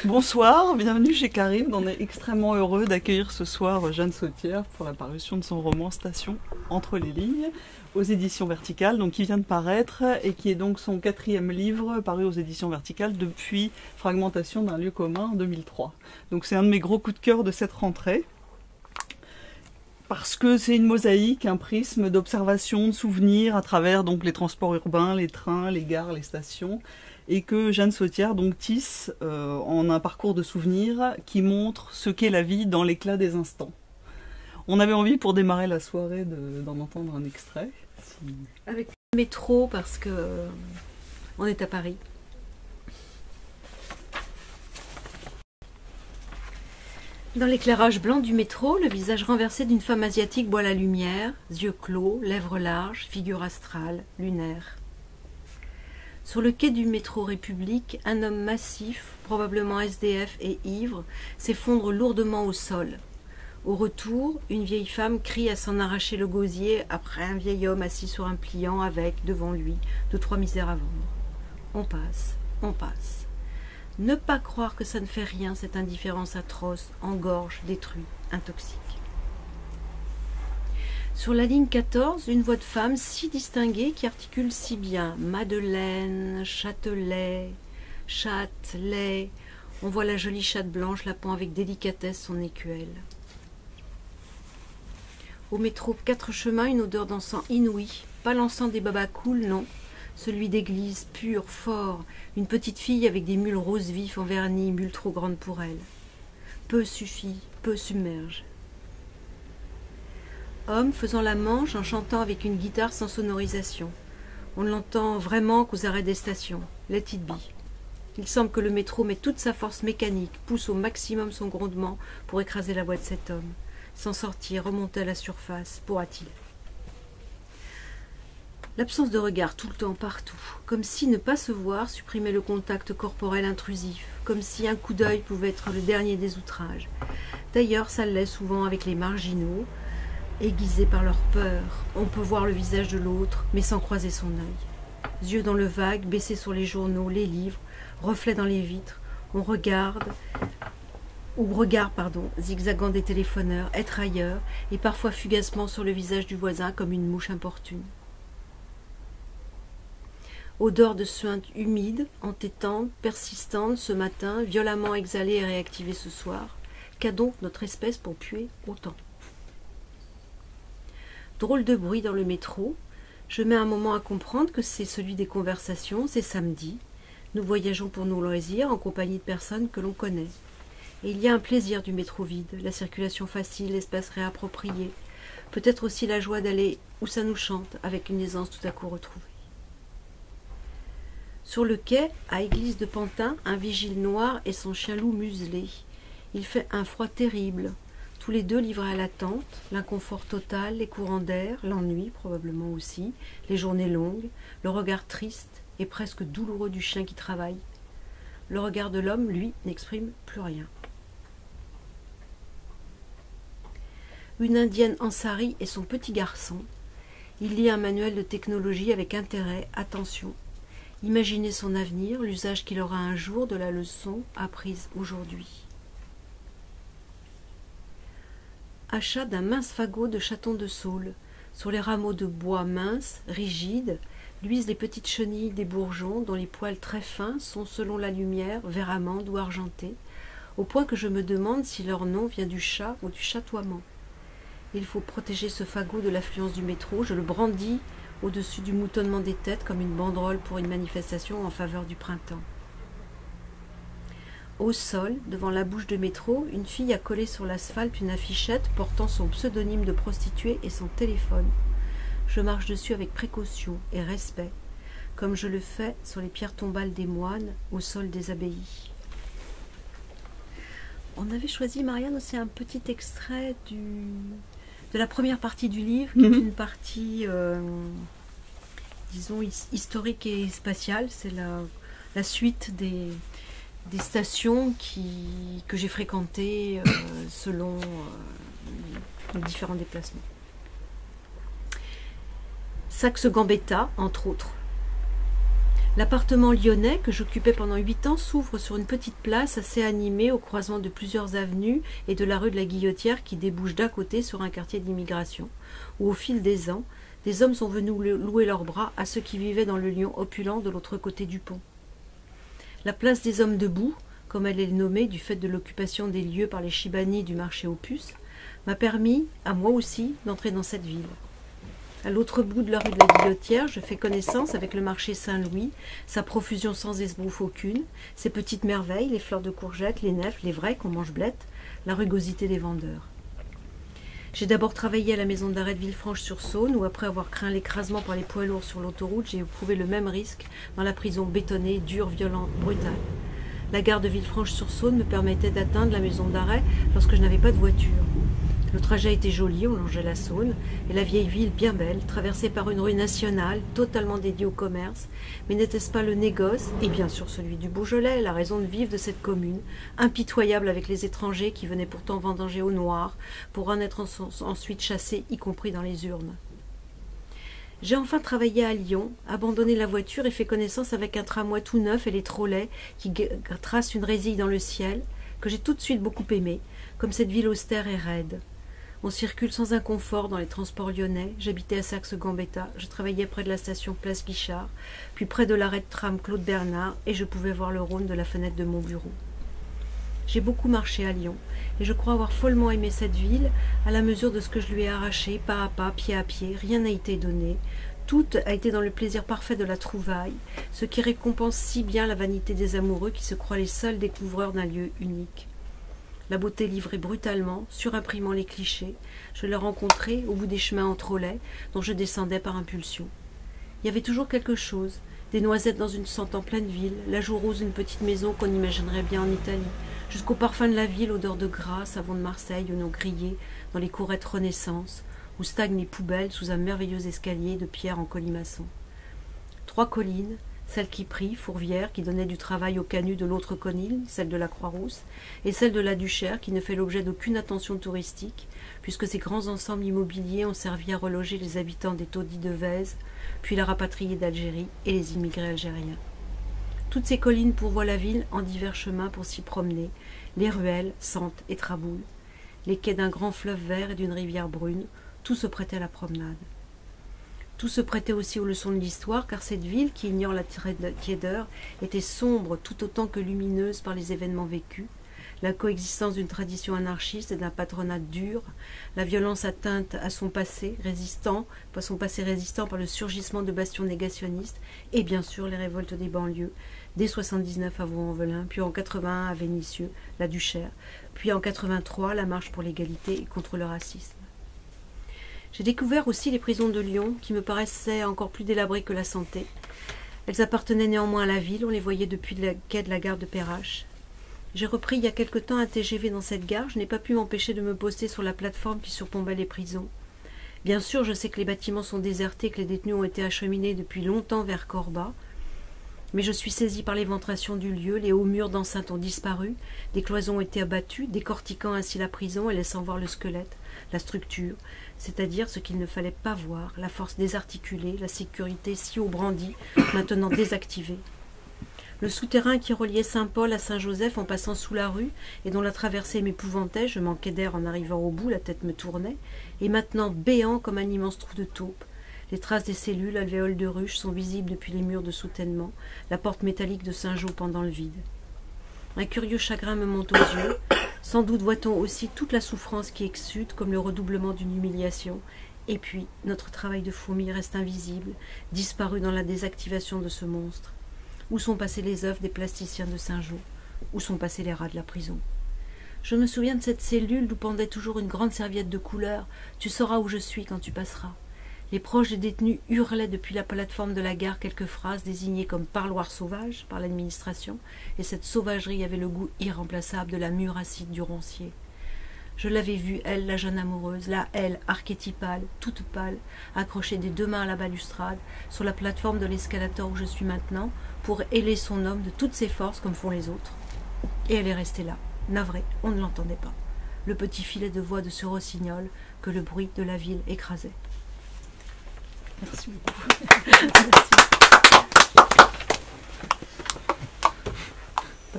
Bonsoir, bienvenue chez Carib. On est extrêmement heureux d'accueillir ce soir Jeanne Sautière pour la parution de son roman Station entre les lignes aux éditions Verticales, donc qui vient de paraître et qui est donc son 4e livre paru aux éditions Verticales depuis Fragmentation d'un lieu commun en 2003. Donc c'est un de mes gros coups de cœur de cette rentrée. Parce que c'est une mosaïque, un prisme d'observation, de souvenirs à travers donc les transports urbains, les trains, les gares, les stations, et que Jeanne Sautière donc tisse en un parcours de souvenirs qui montre ce qu'est la vie dans l'éclat des instants. On avait envie pour démarrer la soirée d'en entendre un extrait. Avec le métro parce que on est à Paris. Dans l'éclairage blanc du métro, le visage renversé d'une femme asiatique boit la lumière, yeux clos, lèvres larges, figure astrale, lunaire. Sur le quai du métro République, un homme massif, probablement SDF et ivre, s'effondre lourdement au sol. Au retour, une vieille femme crie à s'en arracher le gosier après un vieil homme assis sur un pliant avec, devant lui, 2-3 misères à vendre. On passe, on passe. Ne pas croire que ça ne fait rien, cette indifférence atroce, engorge, détruit, intoxique. Sur la ligne 14, une voix de femme si distinguée qui articule si bien Madeleine, Châtelet, Châtelet. On voit la jolie chatte blanche lapant avec délicatesse son écuelle. Au métro 4 chemins, une odeur d'encens inouïe, pas l'encens des babacools, non. Celui d'église, pur, fort, une petite fille avec des mules roses vifs en vernis, mules trop grandes pour elle. Peu suffit, peu submerge. Homme faisant la manche en chantant avec une guitare sans sonorisation. On ne l'entend vraiment qu'aux arrêts des stations. Let it be. Il semble que le métro met toute sa force mécanique, pousse au maximum son grondement pour écraser la voix de cet homme. S'en sortir, remonter à la surface, pourra-t-il? L'absence de regard tout le temps, partout, comme si ne pas se voir supprimait le contact corporel intrusif, comme si un coup d'œil pouvait être le dernier des outrages. D'ailleurs, ça l'est souvent avec les marginaux, aiguisés par leur peur. On peut voir le visage de l'autre, mais sans croiser son œil. Yeux dans le vague, baissés sur les journaux, les livres, reflets dans les vitres, on regarde, zigzagant des téléphoneurs, être ailleurs, et parfois fugacement sur le visage du voisin comme une mouche importune. Odeur de suinte humide, entêtante, persistante ce matin, violemment exhalée et réactivée ce soir. Qu'a donc notre espèce pour puer autant? Drôle de bruit dans le métro. Je mets un moment à comprendre que c'est celui des conversations, c'est samedi. Nous voyageons pour nos loisirs en compagnie de personnes que l'on connaît. Et il y a un plaisir du métro vide, la circulation facile, l'espace réapproprié. Peut-être aussi la joie d'aller où ça nous chante, avec une aisance tout à coup retrouvée. Sur le quai, à Église de Pantin, un vigile noir et son chien-loup muselé. Il fait un froid terrible. Tous les deux livrés à l'attente, l'inconfort total, les courants d'air, l'ennui probablement aussi, les journées longues, le regard triste et presque douloureux du chien qui travaille. Le regard de l'homme, lui, n'exprime plus rien. Une indienne en sari et son petit garçon. Il lit un manuel de technologie avec intérêt, attention. Imaginez son avenir, l'usage qu'il aura un jour de la leçon apprise aujourd'hui. Achat d'un mince fagot de chaton de saule. Sur les rameaux de bois minces, rigides, luisent les petites chenilles des bourgeons dont les poils très fins sont, selon la lumière, vert amande ou argentés, au point que je me demande si leur nom vient du chat ou du chatoiement. Il faut protéger ce fagot de l'affluence du métro, je le brandis au-dessus du moutonnement des têtes comme une banderole pour une manifestation en faveur du printemps. Au sol, devant la bouche de métro, une fille a collé sur l'asphalte une affichette portant son pseudonyme de prostituée et son téléphone. Je marche dessus avec précaution et respect, comme je le fais sur les pierres tombales des moines au sol des abbayes. On avait choisi, Marianne, aussi un petit extrait de la première partie du livre, qui est une partie, disons, historique et spatiale. C'est la suite des stations que j'ai fréquentées selon les différents déplacements. Saxe Gambetta, entre autres. L'appartement lyonnais que j'occupais pendant 8 ans s'ouvre sur une petite place assez animée au croisement de plusieurs avenues et de la rue de la Guillotière qui débouche d'un côté sur un quartier d'immigration, où au fil des ans, des hommes sont venus louer leurs bras à ceux qui vivaient dans le Lyon opulent de l'autre côté du pont. La place des hommes debout, comme elle est nommée du fait de l'occupation des lieux par les Chibani du marché aux puces, m'a permis, à moi aussi, d'entrer dans cette ville. À l'autre bout de la rue de la Guillotière, je fais connaissance avec le marché Saint-Louis, sa profusion sans esbrouffe aucune, ses petites merveilles, les fleurs de courgettes, les nèfles, les vrais qu'on mange blettes, la rugosité des vendeurs. J'ai d'abord travaillé à la maison d'arrêt de Villefranche-sur-Saône, où après avoir craint l'écrasement par les poids lourds sur l'autoroute, j'ai éprouvé le même risque dans la prison bétonnée, dure, violente, brutale. La gare de Villefranche-sur-Saône me permettait d'atteindre la maison d'arrêt lorsque je n'avais pas de voiture. Le trajet était joli, on longeait la Saône, et la vieille ville bien belle, traversée par une rue nationale, totalement dédiée au commerce. Mais n'était-ce pas le négoce, et bien sûr celui du Beaujolais, la raison de vivre de cette commune, impitoyable avec les étrangers qui venaient pourtant vendanger au noir, pour en être ensuite chassés, y compris dans les urnes. J'ai enfin travaillé à Lyon, abandonné la voiture et fait connaissance avec un tramway tout neuf et les trolleys qui tracent une résille dans le ciel, que j'ai tout de suite beaucoup aimé, comme cette ville austère et raide. On circule sans inconfort dans les transports lyonnais. J'habitais à Saxe-Gambetta, je travaillais près de la station Place Guichard, puis près de l'arrêt de tram Claude Bernard, et je pouvais voir le Rhône de la fenêtre de mon bureau. J'ai beaucoup marché à Lyon, et je crois avoir follement aimé cette ville, à la mesure de ce que je lui ai arraché, pas à pas, pied à pied. Rien n'a été donné. Tout a été dans le plaisir parfait de la trouvaille, ce qui récompense si bien la vanité des amoureux qui se croient les seuls découvreurs d'un lieu unique. La beauté livrée brutalement, surimprimant les clichés, je l'ai rencontrée au bout des chemins en trolley, dont je descendais par impulsion. Il y avait toujours quelque chose, des noisettes dans une sente en pleine ville, la joue rose d'une petite maison qu'on imaginerait bien en Italie, jusqu'au parfum de la ville, odeur de gras, savon de Marseille, oignons grillés, dans les courettes Renaissance, où stagnent les poubelles sous un merveilleux escalier de pierre en colimaçon. 3 collines, celle qui prie, Fourvière, qui donnait du travail au canut de l'autre colline, celle de la Croix-Rousse, et celle de la Duchère, qui ne fait l'objet d'aucune attention touristique, puisque ces grands ensembles immobiliers ont servi à reloger les habitants des taudis de Vèze, puis la rapatriée d'Algérie et les immigrés algériens. Toutes ces collines pourvoient la ville en divers chemins pour s'y promener, les ruelles, Sentes et Traboules, les quais d'un grand fleuve vert et d'une rivière brune, tout se prêtait à la promenade. Tout se prêtait aussi aux leçons de l'histoire, car cette ville, qui ignore la tiédeur, était sombre tout autant que lumineuse par les événements vécus, la coexistence d'une tradition anarchiste et d'un patronat dur, la violence atteinte à son passé résistant par le surgissement de bastions négationnistes, et bien sûr les révoltes des banlieues, dès 79 à Vaux-en-Velin, puis en 81 à Vénissieux, la Duchère, puis en 83 la marche pour l'égalité et contre le racisme. J'ai découvert aussi les prisons de Lyon, qui me paraissaient encore plus délabrées que la santé. Elles appartenaient néanmoins à la ville, on les voyait depuis le quai de la gare de Perrache. J'ai repris il y a quelque temps un TGV dans cette gare, je n'ai pas pu m'empêcher de me poster sur la plateforme qui surplombait les prisons. Bien sûr, je sais que les bâtiments sont désertés, que les détenus ont été acheminés depuis longtemps vers Corba, mais je suis saisie par l'éventration du lieu, les hauts murs d'enceinte ont disparu, des cloisons ont été abattues, décortiquant ainsi la prison et laissant voir le squelette, la structure, c'est-à-dire ce qu'il ne fallait pas voir, la force désarticulée, la sécurité si haut brandie, maintenant désactivée. Le souterrain qui reliait Saint-Paul à Saint-Joseph en passant sous la rue, et dont la traversée m'épouvantait, je manquais d'air en arrivant au bout, la tête me tournait, est maintenant béant comme un immense trou de taupe. Les traces des cellules, alvéoles de ruches, sont visibles depuis les murs de soutènement, la porte métallique de Saint-Jean pendant le vide. Un curieux chagrin me monte aux yeux. Sans doute voit-on aussi toute la souffrance qui exsude, comme le redoublement d'une humiliation. Et puis, notre travail de fourmi reste invisible, disparu dans la désactivation de ce monstre. Où sont passées les œuvres des plasticiens de Saint-Jean? Où sont passés les rats de la prison? Je me souviens de cette cellule d'où pendait toujours une grande serviette de couleur. Tu sauras où je suis quand tu passeras. Les proches des détenus hurlaient depuis la plateforme de la gare quelques phrases désignées comme parloir sauvage par l'administration, et cette sauvagerie avait le goût irremplaçable de la mûre acide du roncier. Je l'avais vue, elle, la jeune amoureuse, là, elle, archétypale, toute pâle, accrochée des 2 mains à la balustrade, sur la plateforme de l'escalator où je suis maintenant, pour héler son homme de toutes ses forces comme font les autres. Et elle est restée là, navrée, on ne l'entendait pas. Le petit filet de voix de ce rossignol que le bruit de la ville écrasait. Merci beaucoup. Merci.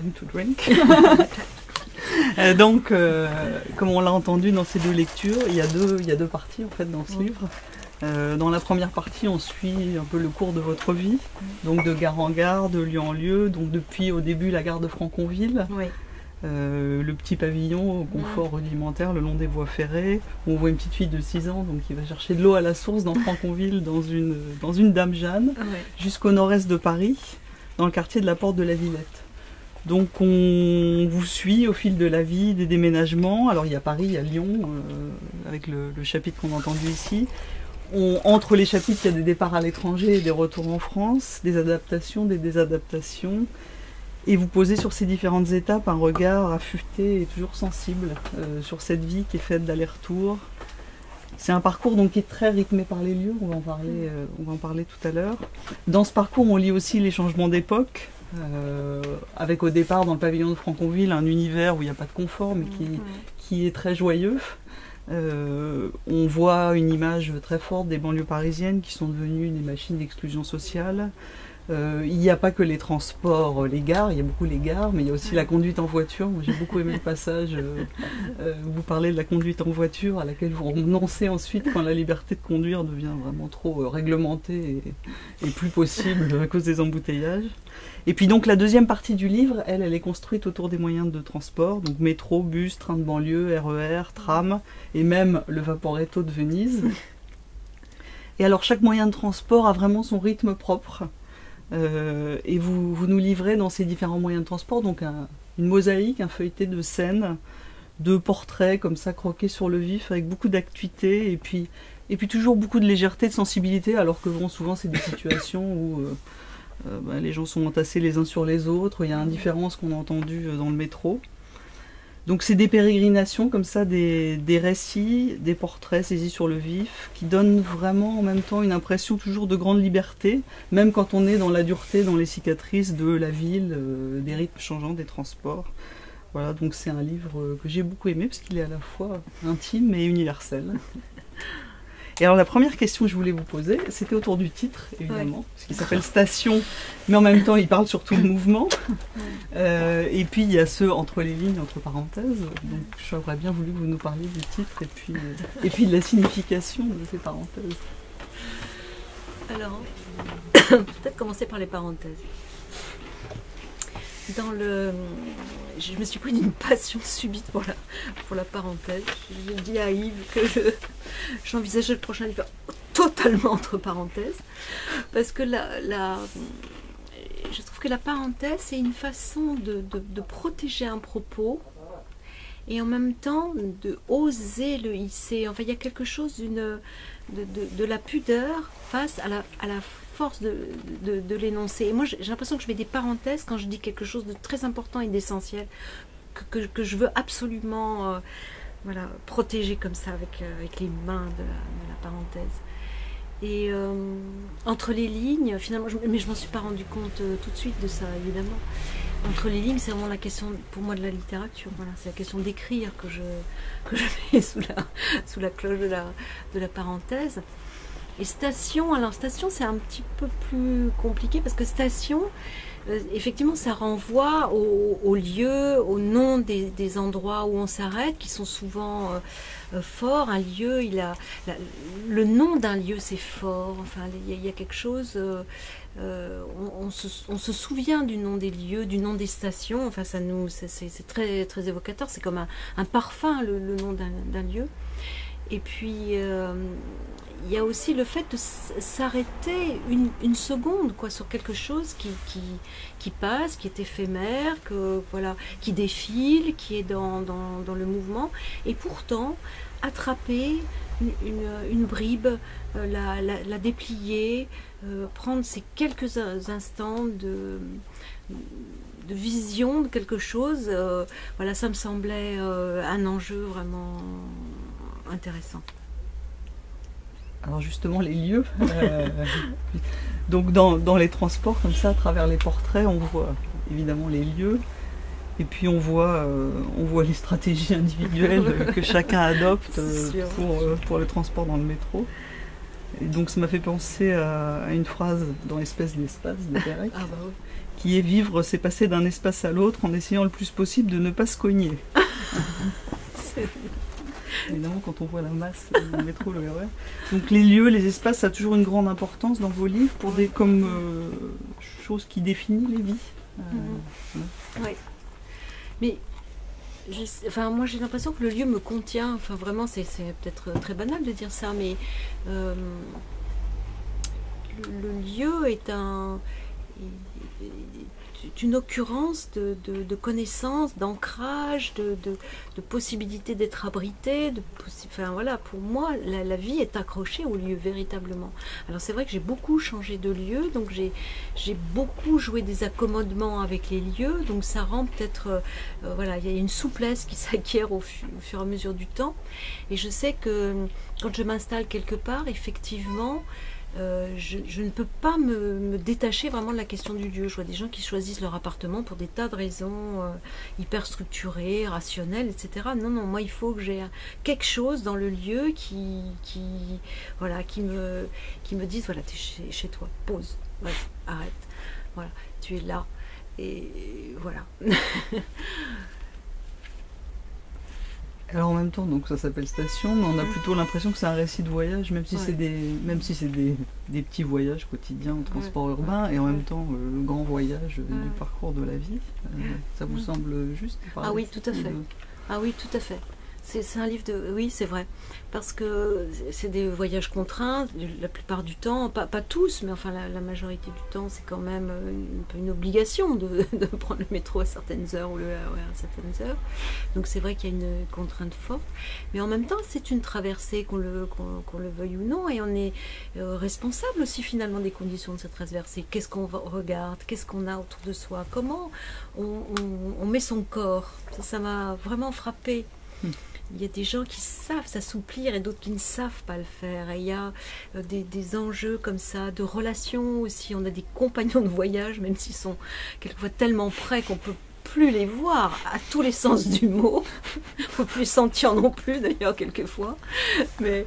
time to drink. Donc, comme on l'a entendu dans ces deux lectures, il y a deux parties en fait dans ce livre. Dans la première partie, on suit un peu le cours de votre vie, donc de gare en gare, de lieu en lieu, donc depuis au début la gare de Franconville, le petit pavillon au confort rudimentaire le long des voies ferrées, où on voit une petite fille de 6 ans donc, qui va chercher de l'eau à la source dans Franconville dans une Dame Jeanne, jusqu'au nord-est de Paris, dans le quartier de la Porte de la Villette. Donc on vous suit au fil de la vie, des déménagements. Alors il y a Paris, il y a Lyon, avec le chapitre qu'on a entendu ici. Entre les chapitres, il y a des départs à l'étranger et des retours en France, des adaptations, des désadaptations. Et vous posez sur ces différentes étapes un regard affûté et toujours sensible sur cette vie qui est faite d'aller-retour. C'est un parcours donc, qui est très rythmé par les lieux, on va en parler tout à l'heure. Dans ce parcours, on lit aussi les changements d'époque, avec au départ dans le pavillon de Franconville un univers où il n'y a pas de confort mais qui est très joyeux. On voit une image très forte des banlieues parisiennes qui sont devenues des machines d'exclusion sociale. Il n'y a pas que les transports, les gares, il y a beaucoup les gares, mais il y a aussi la conduite en voiture. Moi j'ai beaucoup aimé le passage, vous parlez de la conduite en voiture à laquelle vous renoncez ensuite quand la liberté de conduire devient vraiment trop réglementée et plus possible à cause des embouteillages. Et puis donc la deuxième partie du livre, elle est construite autour des moyens de transport, donc métro, bus, train de banlieue, RER, tram, et même le Vaporetto de Venise. Et alors chaque moyen de transport a vraiment son rythme propre. Et vous nous livrez dans ces différents moyens de transport donc une mosaïque, un feuilleté de scènes, de portraits comme ça croqués sur le vif avec beaucoup d'actualité et puis toujours beaucoup de légèreté, de sensibilité, alors que bon, souvent c'est des situations où les gens sont entassés les uns sur les autres, il y a indifférence qu'on a entendu dans le métro. Donc c'est des pérégrinations comme ça, des récits, des portraits saisis sur le vif, qui donnent vraiment en même temps une impression toujours de grande liberté, même quand on est dans la dureté, dans les cicatrices de la ville, des rythmes changeants, des transports. Voilà, donc c'est un livre que j'ai beaucoup aimé, parce qu'il est à la fois intime et universel. Et alors la première question que je voulais vous poser, c'était autour du titre, évidemment, parce qu'il s'appelle Station, mais en même temps il parle surtout de mouvement. Et puis il y a ce entre les lignes, entre parenthèses. Donc j'aurais bien voulu que vous nous parliez du titre et puis de la signification de ces parenthèses. Alors, peut-être commencer par les parenthèses. Je me suis pris d'une passion subite pour la parenthèse. J'ai dit à Yves que j'envisageais le prochain livre totalement entre parenthèses. Parce que je trouve que la parenthèse, c'est une façon de protéger un propos et en même temps de oser le hisser. Enfin, il y a quelque chose de la pudeur face à la force de l'énoncer. Et moi, j'ai l'impression que je mets des parenthèses quand je dis quelque chose de très important et d'essentiel, que je veux absolument protéger comme ça avec les mains de la parenthèse. Et entre les lignes, finalement, mais je m'en suis pas rendu compte tout de suite de ça, évidemment. Entre les lignes, c'est vraiment la question, pour moi, de la littérature. Voilà, c'est la question d'écrire que je mets sous la cloche de la parenthèse. Et station, alors station, c'est un petit peu plus compliqué parce que station, effectivement, ça renvoie au lieu, au nom des endroits où on s'arrête, qui sont souvent forts. Un lieu, le nom d'un lieu, c'est fort. Enfin, il y a quelque chose. On se souvient du nom des lieux, du nom des stations. Enfin, c'est très très évocateur. C'est comme un parfum, le nom d'un lieu. Et puis il y a aussi le fait de s'arrêter une seconde sur quelque chose qui passe, qui est éphémère, qui défile, qui est dans le mouvement, et pourtant attraper une bribe, la déplier, prendre ces quelques instants de vision de quelque chose. Ça me semblait un enjeu vraiment intéressant. Alors justement les lieux, donc dans les transports comme ça, à travers les portraits, on voit évidemment les lieux, et puis on voit les stratégies individuelles que chacun adopte pour le transport dans le métro. Et donc ça m'a fait penser à une phrase dans Espèce d'espace de Perec, qui est vivre, c'est passer d'un espace à l'autre en essayant le plus possible de ne pas se cogner. Évidemment, quand on voit la masse, le métro, le RER. Donc les lieux, les espaces, ça a toujours une grande importance dans vos livres pour comme chose qui définit les vies. Oui. Mais enfin, moi j'ai l'impression que le lieu me contient. Enfin vraiment, c'est peut-être très banal de dire ça, mais le lieu est une occurrence de connaissances, d'ancrage, de possibilité d'être abrité. Enfin voilà, pour moi, la vie est accrochée au lieu véritablement. Alors c'est vrai que j'ai beaucoup changé de lieu, donc j'ai beaucoup joué des accommodements avec les lieux, donc ça rend peut-être, voilà, il y a une souplesse qui s'acquiert au fur et à mesure du temps. Et je sais que quand je m'installe quelque part, effectivement, je ne peux pas me détacher vraiment de la question du lieu. Je vois des gens qui choisissent leur appartement pour des tas de raisons hyper structurées, rationnelles, etc. Non, non, moi il faut que j'ai quelque chose dans le lieu qui me dise voilà, tu es chez toi, pause, ouais, arrête, voilà, tu es là, et voilà. Alors en même temps, donc ça s'appelle Station, mais on a plutôt l'impression que c'est un récit de voyage, même si c'est des petits voyages quotidiens en transport urbain, et en même temps le grand voyage du parcours de la vie. Ça vous semble juste? Ah oui, tout à fait. Ah oui, tout à fait. C'est un livre de... Oui, c'est vrai. Parce que c'est des voyages contraints, la plupart du temps, pas tous, mais enfin la majorité du temps, c'est quand même une obligation de prendre le métro à certaines heures ou le RER à certaines heures. Donc c'est vrai qu'il y a une contrainte forte. Mais en même temps, c'est une traversée, qu'on le veuille ou non, et on est responsable aussi finalement des conditions de cette traversée. Qu'est-ce qu'on regarde? Qu'est-ce qu'on a autour de soi? Comment on met son corps? Ça m'a vraiment frappée. Il y a des gens qui savent s'assouplir et d'autres qui ne savent pas le faire. Et il y a des enjeux comme ça, de relations aussi. On a des compagnons de voyage, même s'ils sont quelquefois tellement près qu'on ne peut plus les voir, à tous les sens du mot. On ne peut plus les sentir non plus, d'ailleurs, quelquefois. Mais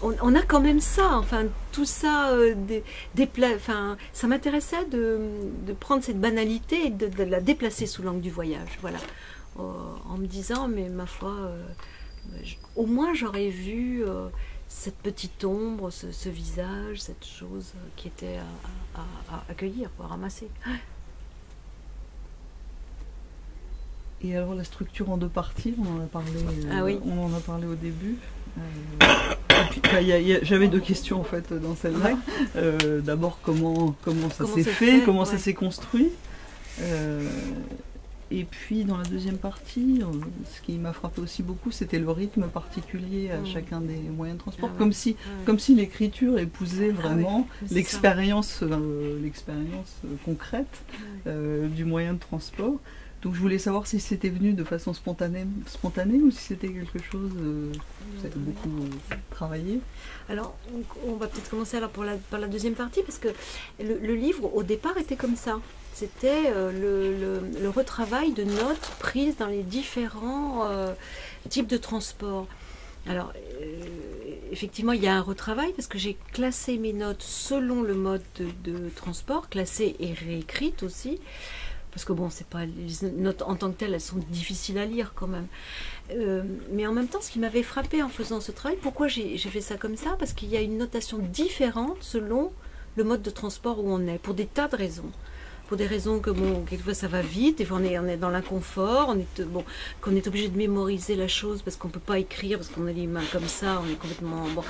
on a quand même ça. Enfin, tout ça, enfin, ça m'intéressait de prendre cette banalité et de la déplacer sous l'angle du voyage. Voilà. En me disant, mais ma foi, au moins j'aurais vu cette petite ombre, ce visage, cette chose qui était à accueillir, à ramasser. Et alors la structure en deux parties, on en a parlé, on en a parlé au début. J'avais deux questions en fait dans celle-là. D'abord comment ça s'est fait, comment ça s'est construit. Et puis dans la deuxième partie, ce qui m'a frappé aussi beaucoup, c'était le rythme particulier à chacun des moyens de transport, comme si l'écriture épousait vraiment l'expérience concrète du moyen de transport. Donc je voulais savoir si c'était venu de façon spontanée ou si c'était quelque chose que vous avez beaucoup travaillé. Alors on va peut-être commencer alors par la deuxième partie, parce que le livre au départ était comme ça. C'était le retravail de notes prises dans les différents types de transport. Alors, effectivement, il y a un retravail parce que j'ai classé mes notes selon le mode de transport, classées et réécrites aussi. Parce que bon, c'est pas les notes en tant que telles, elles sont difficiles à lire quand même. Mais en même temps, ce qui m'avait frappé en faisant ce travail, pourquoi j'ai fait ça comme ça? Parce qu'il y a une notation différente selon le mode de transport où on est, pour des tas de raisons. Pour des raisons que, bon, quelquefois ça va vite, des fois on est dans l'inconfort, qu'on est obligé de mémoriser la chose parce qu'on ne peut pas écrire, parce qu'on a les mains comme ça, on est complètement... Bon.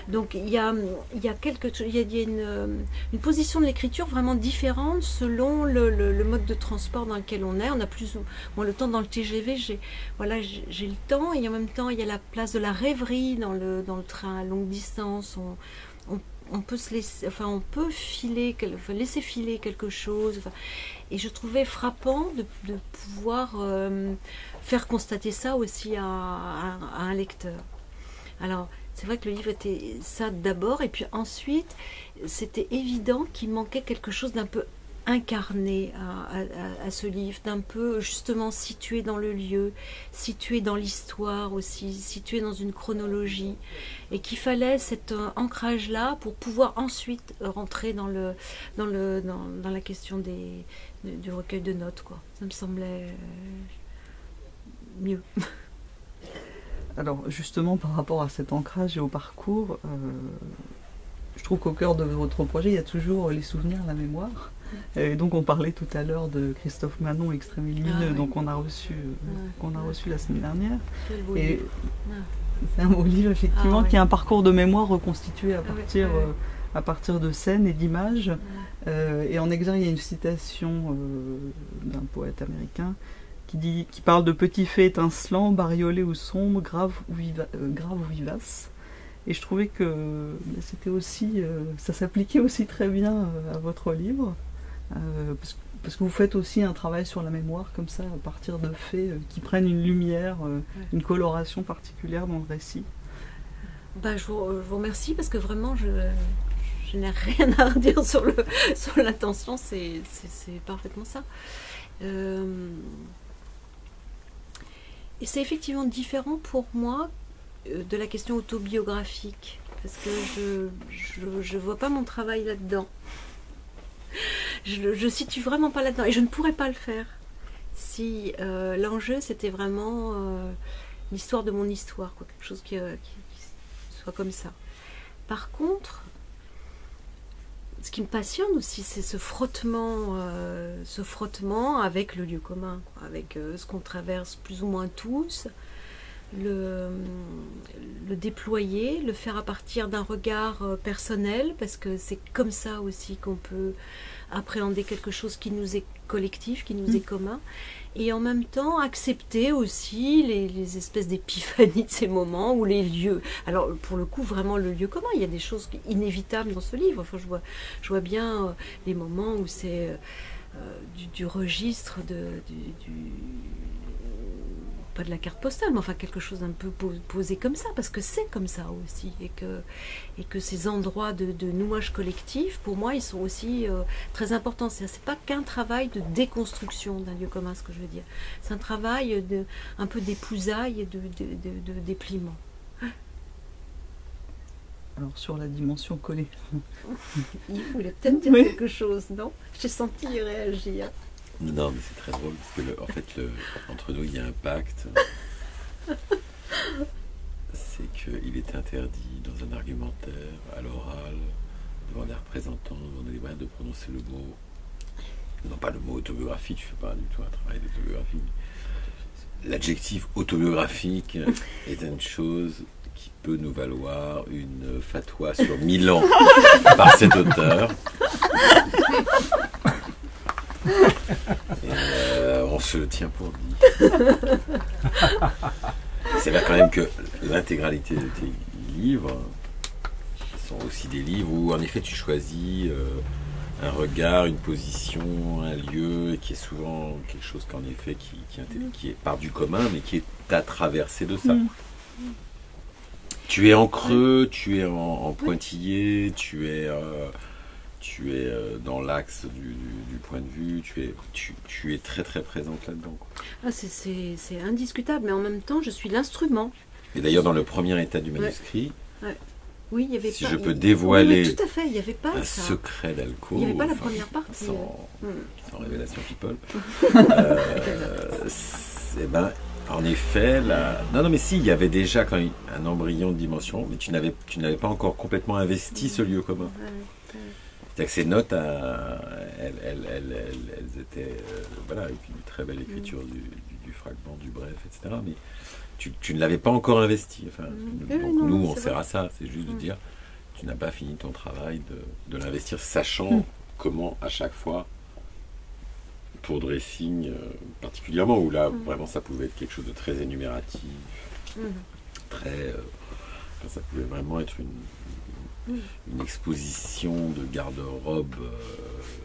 Donc il y a une position de l'écriture vraiment différente selon le mode de transport dans lequel on est. On a plus bon, le temps dans le TGV, j'ai le temps, et en même temps il y a la place de la rêverie dans le train à longue distance. On peut laisser filer quelque chose. Et je trouvais frappant de pouvoir faire constater ça aussi à un lecteur. Alors, c'est vrai que le livre était ça d'abord, et puis ensuite, c'était évident qu'il manquait quelque chose d'un peu incarné à ce livre, d'un peu justement situé dans le lieu, situé dans l'histoire aussi, situé dans une chronologie, et qu'il fallait cet ancrage-là pour pouvoir ensuite rentrer dans la question du recueil de notes, quoi. Ça me semblait mieux. Alors justement, par rapport à cet ancrage et au parcours, je trouve qu'au cœur de votre projet, il y a toujours les souvenirs, la mémoire. Et donc on parlait tout à l'heure de Christophe Manon, Extrême et lumineux, oui. donc qu'on a reçu la semaine dernière. Quel beau Et livre. c'est un beau livre effectivement, oui. qui est un parcours de mémoire reconstitué à partir de scènes et d'images. Et en exergue, il y a une citation d'un poète américain qui parle de petits faits étincelants, bariolés ou sombres, graves ou vivaces. Et je trouvais que c'était aussi, ça s'appliquait aussi très bien à votre livre, parce que vous faites aussi un travail sur la mémoire comme ça, à partir de faits qui prennent une lumière, une coloration particulière dans le récit. Je vous remercie, parce que vraiment je n'ai rien à redire sur l'intention, c'est parfaitement ça. Et c'est effectivement différent pour moi de la question autobiographique, parce que je vois pas mon travail là-dedans. Je situe vraiment pas là-dedans, et je ne pourrais pas le faire si l'enjeu c'était vraiment l'histoire de mon histoire, quoi, quelque chose qui soit comme ça. Par contre, ce qui me passionne aussi, c'est ce frottement avec le lieu commun, quoi, avec ce qu'on traverse plus ou moins tous, le déployer, le faire à partir d'un regard personnel, parce que c'est comme ça aussi qu'on peut appréhender quelque chose qui nous est collectif, qui nous est commun, et en même temps accepter aussi les espèces d'épiphanies de ces moments, ou les lieux. Alors pour le coup, vraiment le lieu commun, il y a des choses inévitables dans ce livre. Enfin, je vois bien les moments où c'est du registre pas de la carte postale, mais enfin quelque chose d'un peu posé comme ça, parce que c'est comme ça aussi, et que ces endroits de nouage collectif, pour moi, ils sont aussi très importants. C'est pas qu'un travail de déconstruction d'un lieu commun, ce que je veux dire. C'est un travail un peu d'épousaille et de dépliement. Alors sur la dimension collée. Il voulait peut-être dire quelque chose, non? J'ai senti y réagir. Non, mais c'est très drôle, parce que entre nous, il y a un pacte. C'est qu'il est interdit dans un argumentaire, à l'oral, devant des représentants, devant des moyens de prononcer le mot. Non, pas le mot autobiographique, je ne fais pas du tout un travail d'autobiographie. L'adjectif autobiographique est une chose qui peut nous valoir une fatwa sur 1000 ans par cet auteur. Et on se le tient pour dit. C'est vrai quand même que l'intégralité de tes livres sont aussi des livres où en effet tu choisis un regard, une position, un lieu, qui est souvent quelque chose qu'en effet qui est part du commun, mais qui est à traversé de ça. Tu es en creux, tu es en pointillé, tu es dans l'axe du point de vue, tu es très très présente là-dedans. Ah, c'est indiscutable, mais en même temps, je suis l'instrument. Et d'ailleurs, dans le premier état du manuscrit, oui, il y avait si je peux dévoiler tout à fait, il y avait pas un ça. secret d'alcool, Il n'y avait pas la première partie. Sans révélation people. En effet, non, mais si, il y avait déjà quand même un embryon de dimension, mais tu n'avais pas encore complètement investi ce lieu commun. C'est-à-dire que ces notes, elles étaient, avec une très belle écriture du fragment, du bref, etc. Mais tu ne l'avais pas encore investi. Enfin, donc nous, on sert à ça. C'est juste de dire, tu n'as pas fini ton travail de l'investir, sachant comment, à chaque fois, pour dressing particulièrement, où là, vraiment, ça pouvait être quelque chose de très énumératif, ça pouvait vraiment être une exposition de garde-robe,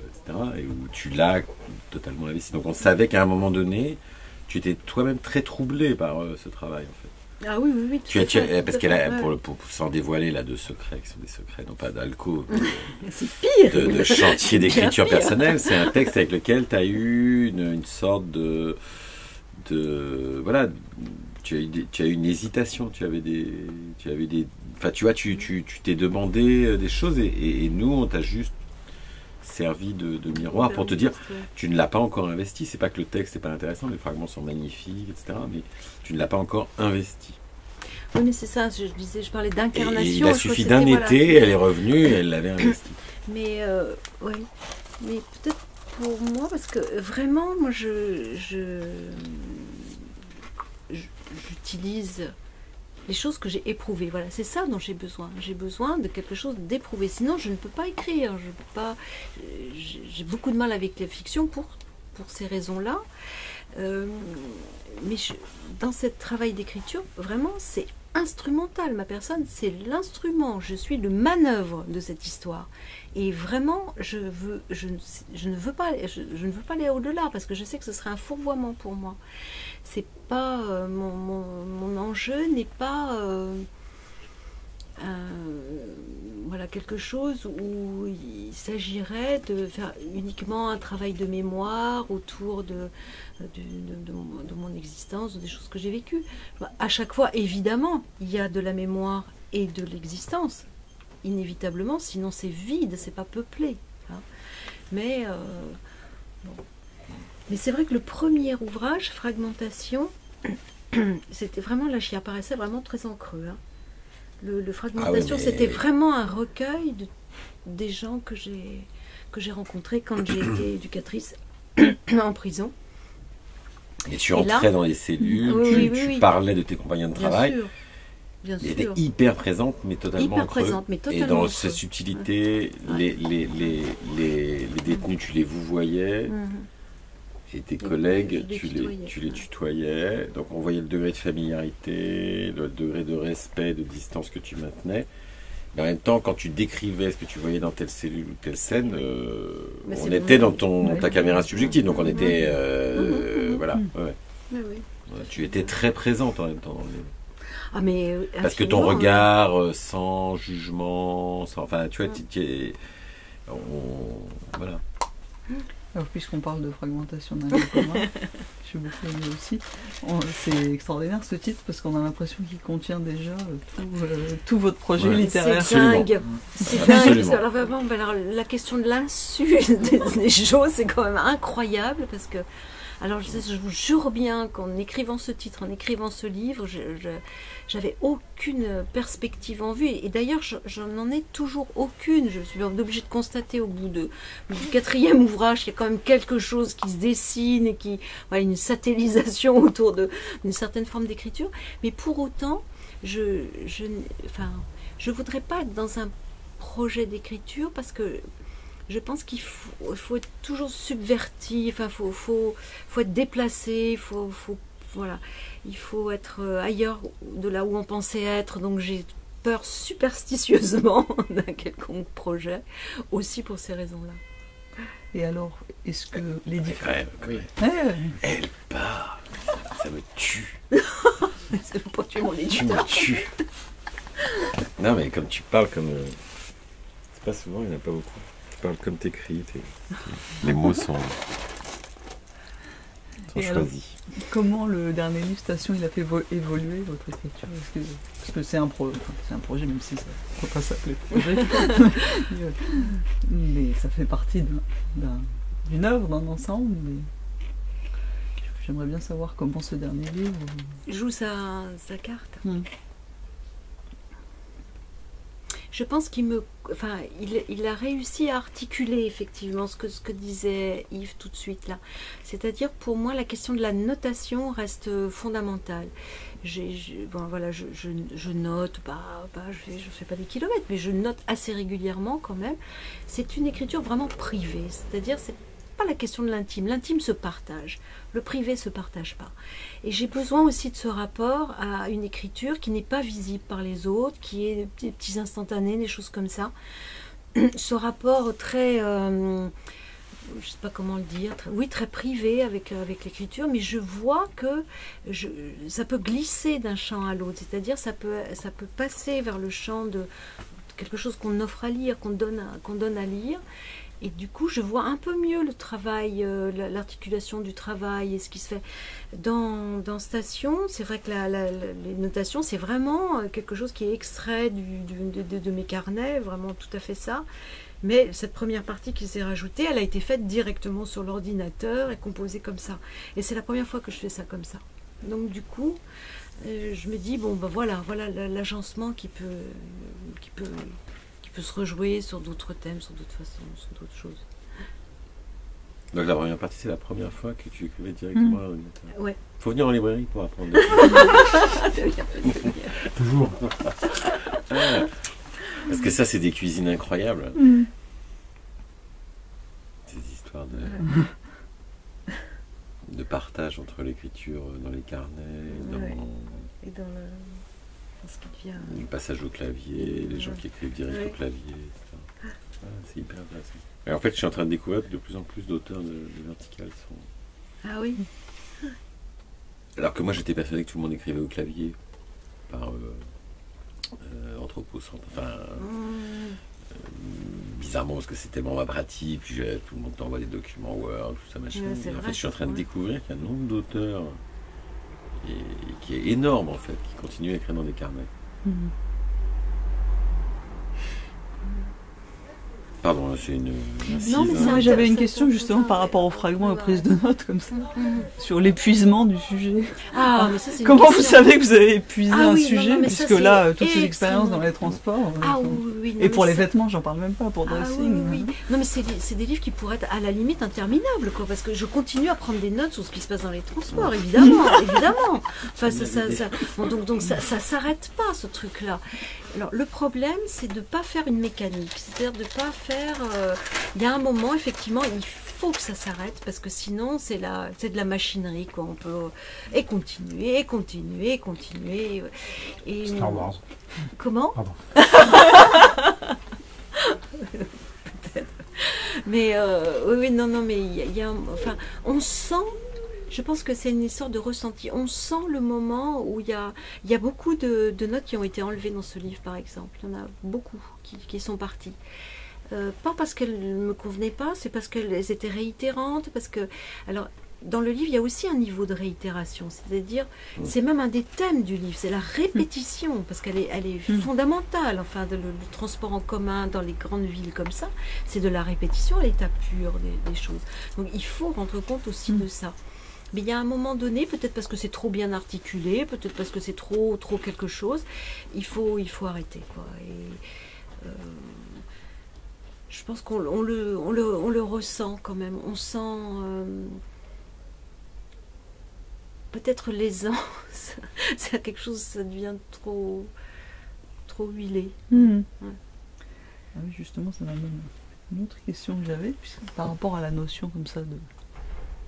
etc., et où tu l'as totalement investi. Donc on savait qu'à un moment donné, tu étais toi-même très troublé par ce travail, en fait. Ah oui, oui, oui. Parce qu'elle a, sans dévoiler là de secrets, qui sont des secrets, non pas d'alco, c'est pire. De chantier d'écriture Pire. personnelle, c'est un texte avec lequel tu as eu une sorte de voilà, tu as eu une hésitation, tu avais des, enfin tu vois, tu t'es demandé des choses et nous on t'a juste servi de miroir pour te dire tu ne l'as pas encore investi. C'est pas que le texte n'est pas intéressant, les fragments sont magnifiques, etc. Mais tu ne l'as pas encore investi. Oui, mais c'est ça, je parlais d'incarnation. Et il a suffi d'un été, elle est revenue et elle l'avait investi. Mais oui, mais peut-être pour moi, parce que vraiment, moi j'utilise les choses que j'ai éprouvées. Voilà, c'est ça dont j'ai besoin. J'ai besoin de quelque chose d'éprouvé. Sinon, je ne peux pas écrire. Je peux pas. J'ai beaucoup de mal avec la fiction pour ces raisons-là. Mais dans ce travail d'écriture, vraiment, c'est instrumental. Ma personne, c'est l'instrument. Je suis le manœuvre de cette histoire. Et vraiment, je ne veux pas aller au-delà parce que je sais que ce serait un fourvoiement pour moi. C'est pas mon enjeu n'est pas voilà, quelque chose où il s'agirait de faire uniquement un travail de mémoire autour de mon existence, des choses que j'ai vécues. À chaque fois, évidemment, il y a de la mémoire et de l'existence, inévitablement, sinon c'est vide, c'est pas peuplé. Hein. Mais c'est vrai que le premier ouvrage, Fragmentation, c'était vraiment, là j'y apparaissais vraiment très en creux. Hein. Le Fragmentation, c'était vraiment un recueil des gens que j'ai rencontrés quand j'ai été éducatrice en prison. Et tu entrais dans les cellules, tu parlais de tes compagnons de travail. Bien sûr. Elle était hyper présente, mais totalement en creux. Et dans cette subtilité, les détenus, tu les vouvoyais. Et tes collègues, tu les tutoyais. Donc on voyait le degré de familiarité, le degré de respect, de distance que tu maintenais. Mais en même temps, quand tu décrivais ce que tu voyais dans telle cellule ou telle scène, on était dans ta caméra subjective. Donc on était... voilà. Ouais. Tu étais très présente en même temps dans le livre. Ah, mais parce que ton regard, sans jugement, enfin, tu vois, voilà. Alors, puisqu'on parle de fragmentation d'un lieu commun, j'ai beaucoup aimé aussi. C'est extraordinaire ce titre parce qu'on a l'impression qu'il contient déjà tout votre projet littéraire. C'est dingue. C'est dingue. Alors, la question de l'insu des choses, c'est quand même incroyable parce que. Alors, je vous jure bien qu'en écrivant ce titre, en écrivant ce livre, j'avais aucune perspective en vue. Et d'ailleurs, je n'en ai toujours aucune. Je suis obligée de constater au bout du 4e ouvrage qu'il y a quand même quelque chose qui se dessine et voilà, une satellisation autour d'une certaine forme d'écriture. Mais pour autant, je voudrais pas être dans un projet d'écriture parce que je pense qu'il faut être toujours subverti, enfin, faut être déplacé, voilà, il faut être ailleurs de là où on pensait être. Donc j'ai peur superstitieusement d'un quelconque projet, aussi pour ces raisons-là. Et alors, est-ce que les différents... Elle part, ça me tue. Ça ne veut pas tuer mon éditeur. Tu me tues. Non mais comme tu parles comme... c'est pas souvent, il n'y en a pas beaucoup. Tu parles comme t'écris, les mots sont choisis. Alors, comment le dernier livre Station, il a fait évoluer votre écriture? Parce que c'est un projet, même si ça ne peut pas s'appeler projet. Mais ça fait partie d'une œuvre, d'un ensemble. Mais j'aimerais bien savoir comment ce dernier livre joue sa carte. Je pense qu'il a réussi à articuler effectivement ce que disait Yves tout de suite là. C'est-à-dire pour moi la question de la notation reste fondamentale. Je note, je fais pas des kilomètres, mais je note assez régulièrement quand même. C'est une écriture vraiment privée, c'est-à-dire c'est pas la question de l'intime. L'intime se partage, le privé se partage pas. Et j'ai besoin aussi de ce rapport à une écriture qui n'est pas visible par les autres, qui est des petits instantanés, des choses comme ça. Ce rapport très je sais pas comment le dire, très privé avec l'écriture, mais je vois que ça peut glisser d'un chant à l'autre, c'est-à-dire ça peut passer vers le chant de quelque chose qu'on offre à lire, qu'on donne à lire, et du coup je vois un peu mieux le travail, l'articulation du travail et ce qui se fait dans Station. C'est vrai que les notations, c'est vraiment quelque chose qui est extrait de mes carnets, vraiment tout à fait ça. Mais cette première partie qui s'est rajoutée, elle a été faite directement sur l'ordinateur et composée comme ça. Et c'est la première fois que je fais ça comme ça. Donc du coup, je me dis, bon, ben voilà l'agencement qui peut se rejouer sur d'autres thèmes, sur d'autres façons, sur d'autres choses. Donc la première partie, c'est la première fois que tu écrivais directement à l'ordinateur. Ouais. Faut venir en librairie pour apprendre. Toujours. Parce que ça, c'est des cuisines incroyables. Ces histoires de partage entre l'écriture dans les carnets, et dans ce qui devient... le passage au clavier, les gens qui écrivent direct au clavier, etc. C'est hyper intéressant. Et en fait, je suis en train de découvrir que de plus en plus d'auteurs de verticales sont... Ah oui. Alors que moi, j'étais persuadé que tout le monde écrivait au clavier par anthropocentre. Enfin, bizarrement, parce que c'est tellement ma pratique, puis tout le monde t'envoie des documents Word, tout ça, machin. Ouais, et en fait, je suis en train de découvrir qu'il y a un nombre d'auteurs qui est énorme, en fait, qui continuent à écrire dans des carnets. Pardon, c'est une incise, Non, mais ça, j'avais une question justement par rapport aux fragments et aux prises de notes comme ça, sur l'épuisement du sujet. Ah, mais ça, c'est une Comment vous question. savez que vous avez épuisé un sujet, non, mais puisque ça, là, c'est toutes ces expériences dans extrêmement- les transports. Ah oui, non, Et pour mais les ça- vêtements, j'en parle même pas, pour Ah dressing. oui. Non, mais c'est des livres qui pourraient être à la limite interminables, quoi, parce que je continue à prendre des notes sur ce qui se passe dans les transports, évidemment, évidemment. Enfin, donc ça s'arrête pas, ce truc-là. Alors, le problème, c'est de ne pas faire une mécanique, c'est-à-dire de ne pas faire... Il y a un moment, effectivement, il faut que ça s'arrête, parce que sinon, c'est de la machinerie, quoi. On peut... Et continuer, et continuer, et continuer. Et... Star Wars. Comment? Pardon. Peut-être. Mais oui, non, mais il y a enfin, on sent... Je pense que c'est une histoire de ressenti. On sent le moment où il y a beaucoup de notes qui ont été enlevées dans ce livre, par exemple. Il y en a beaucoup qui sont parties. Pas parce qu'elles ne me convenaient pas, c'est parce qu'elles étaient réitérantes. Parce que, alors, dans le livre, il y a aussi un niveau de réitération. C'est-à-dire, c'est même un des thèmes du livre, c'est la répétition, parce qu'elle est fondamentale. Enfin, le transport en commun dans les grandes villes comme ça, c'est de la répétition à l'état pur des choses. Donc, il faut rendre compte aussi de ça. Mais il y a un moment donné, peut-être parce que c'est trop bien articulé, peut-être parce que c'est trop quelque chose, il faut arrêter, quoi. Et je pense qu'on le ressent quand même. On sent peut-être l'aisance. C'est quelque chose, ça devient trop huilé. Ouais. Ouais. Ah oui, justement, ça m'amène une autre question que j'avais, par rapport à la notion comme ça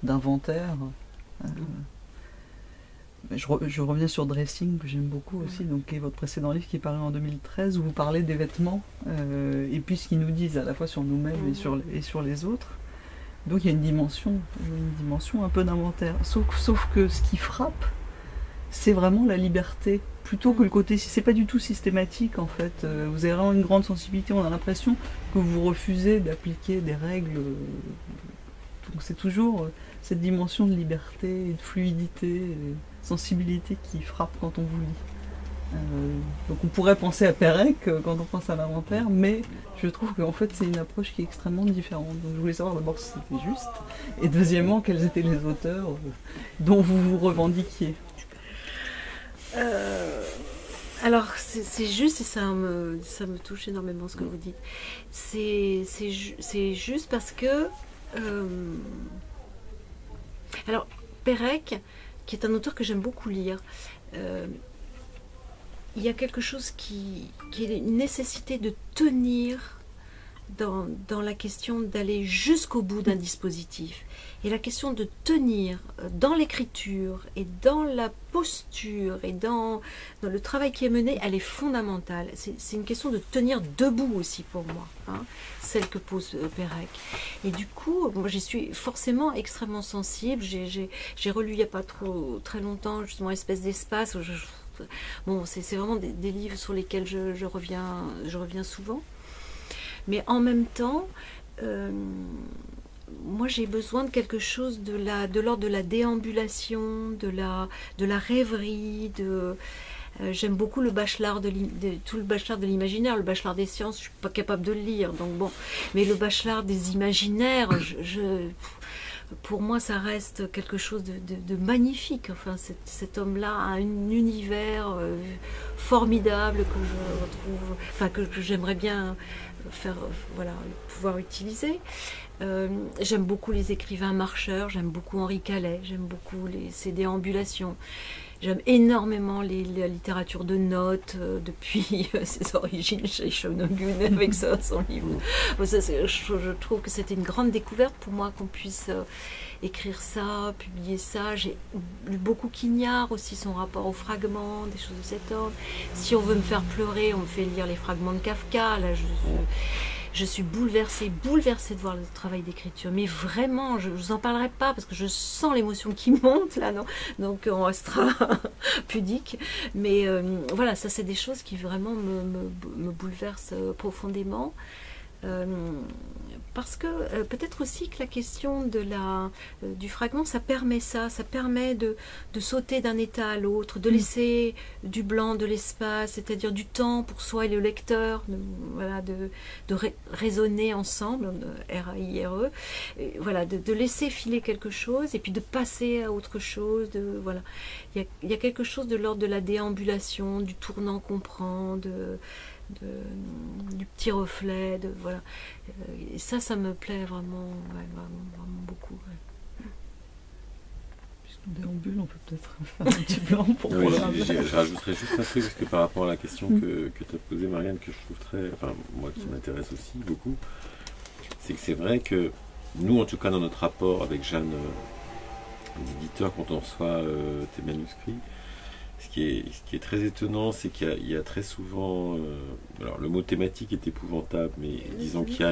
d'inventaire. Je reviens sur Dressing, que j'aime beaucoup aussi, donc, qui est votre précédent livre qui est paru en 2013, où vous parlez des vêtements, et puis ce qu'ils nous disent à la fois sur nous-mêmes et sur les autres. Donc il y a une dimension un peu d'inventaire. Sauf que ce qui frappe, c'est vraiment la liberté, plutôt que le côté, c'est pas du tout systématique en fait. Vous avez vraiment une grande sensibilité, on a l'impression que vous refusez d'appliquer des règles. Donc c'est toujours cette dimension de liberté, et de fluidité, et de sensibilité qui frappe quand on vous lit. Donc on pourrait penser à Pérec quand on pense à l'inventaire, mais je trouve qu'en fait c'est une approche qui est extrêmement différente. Donc je voulais savoir d'abord si c'était juste, et deuxièmement quels étaient les auteurs dont vous vous revendiquiez. Alors c'est juste, et ça me touche énormément ce que vous dites. C'est juste parce que alors Pérec, qui est un auteur que j'aime beaucoup lire, il y a quelque chose qui est une nécessité de tenir dans la question d'aller jusqu'au bout d'un dispositif. Et la question de tenir dans l'écriture et dans la posture et dans le travail qui est mené, elle est fondamentale. C'est une question de tenir debout aussi pour moi, hein, celle que pose Pérec. Et du coup, moi j'y suis forcément extrêmement sensible. J'ai relu il n'y a pas très longtemps justement Espèce d'espace. Bon, c'est vraiment des livres sur lesquels je reviens souvent. Mais en même temps, moi j'ai besoin de quelque chose de l'ordre de la déambulation, de la rêverie, j'aime beaucoup le Bachelard tout le Bachelard de l'imaginaire, le Bachelard des sciences, je suis pas capable de le lire, donc bon. Mais le Bachelard des imaginaires, pour moi, ça reste quelque chose de magnifique. Enfin, cet homme-là a un univers formidable que je retrouve, enfin que j'aimerais bien pouvoir utiliser. J'aime beaucoup les écrivains marcheurs, j'aime beaucoup Henri Calais, j'aime beaucoup ses déambulations. J'aime énormément la littérature de notes depuis ses origines chez Shonogun avec son livre. Je trouve que c'était une grande découverte pour moi qu'on puisse écrire ça, publier ça. J'ai lu beaucoup Quignard aussi, son rapport aux fragments, des choses de cet ordre. Si on veut me faire pleurer, on me fait lire les fragments de Kafka. Là, je suis bouleversée de voir le travail d'écriture. Mais vraiment, je ne vous en parlerai pas parce que je sens l'émotion qui monte là, non, donc on restera pudique. Mais voilà, ça c'est des choses qui vraiment me bouleversent profondément. Parce que peut-être aussi que la question du fragment, ça permet de sauter d'un état à l'autre, de laisser du blanc, de l'espace, c'est-à-dire du temps pour soi et le lecteur, de raisonner ensemble, R-A-I-R-E, voilà, de laisser filer quelque chose et puis de passer à autre chose. Voilà. Il y a quelque chose de l'ordre de la déambulation, du tournant qu'on prend, du petit reflet, voilà. Et ça me plaît vraiment, vraiment beaucoup. Ouais. Puisqu'on déambule, on peut peut-être faire un petit plan pour oui, je rajouterais juste un truc, parce que par rapport à la question que tu as posée, Marianne, que je trouve moi qui m'intéresse aussi beaucoup, c'est que c'est vrai que nous, en tout cas dans notre rapport avec Jeanne, l'éditeur, quand on reçoit tes manuscrits, ce qui est très étonnant, c'est qu'il y a très souvent... alors, le mot thématique est épouvantable, mais disons qu'il y a